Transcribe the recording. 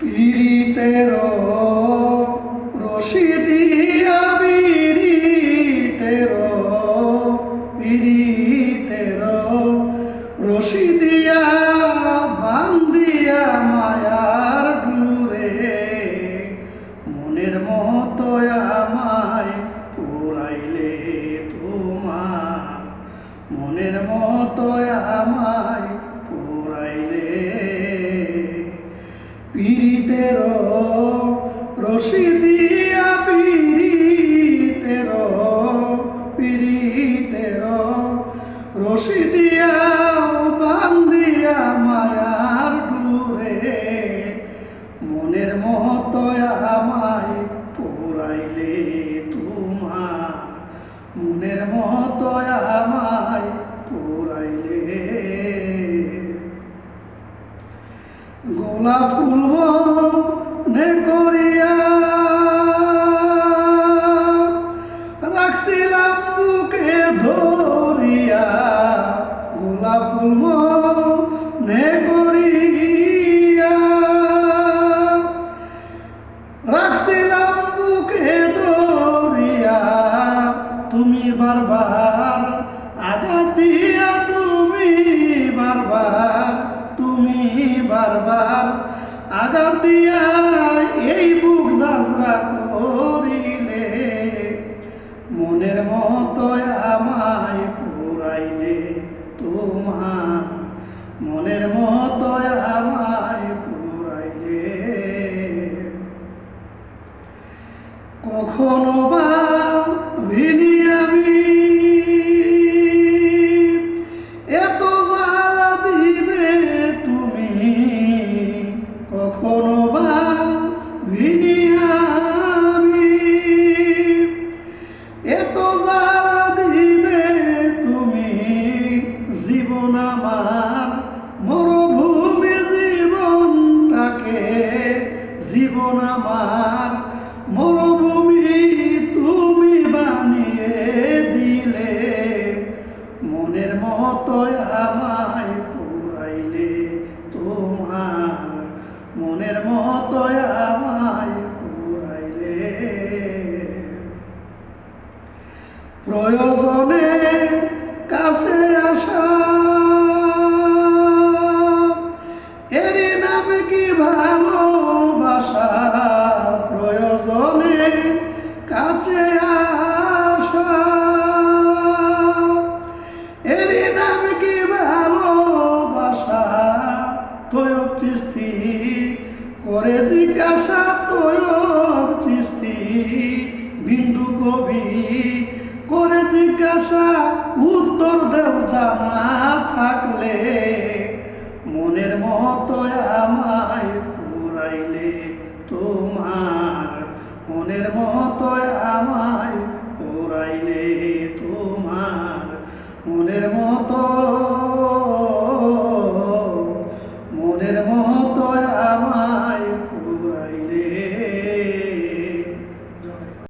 পীড়িতের রশি দিয়া পীড়িতের রশি দিয়া বান্ধিয়া মায়ার ডুরে মনের মতো আমায় পুরাইলে তোমার মনের মতো আমায় পুরাইলে পীড়িতের রশি দিয়া পীড়িতের রশি দিয়া বান্ধিয়া মায়ার ডুরে মনের মতো আমায় পুরাইলে তোমার মনের মতো আমায় পুরাইলে গোলাপ ফুল মনে করিয়া রাখছিলাম বুকে ধরিয়া গোলাপ ফুল মনে করিয়া রাখছিলাম বুকে ধরিয়া তুমি বারবার আঘাত দিয়া তুমি বারবার আঘাত দিয়া এই বুক যাত্রা করিলে মনের মতো আমায় পুরাইলে তোমার মনের মতো আমায় পুরাইলে কখনো বা ভিনি আমি এত জ্বালা দিবে তুমি কখনো বা ভিনি আমি এত জ্বালা দিবে তুমি জীবন আমার মরুভূমি জীবন আমার মরুভূমি তুমি বানিয়ে দিলে মনের মতো আমায় পুরাইলে তোমার মনের মতো আমায় পুরাইলে প্রয়োজনে কাছে আসা এরই নাম কি ভালোবাসা প্রয়োজনে কাছে আসা এরই নাম কি ভালোবাসা তৈয়ব চিশতি করে জিজ্ঞাসা তৈয়ব চিশতি বিন্দু কবি করে জিজ্ঞাসা উত্তর দেও জানা থাকলে মনের মতো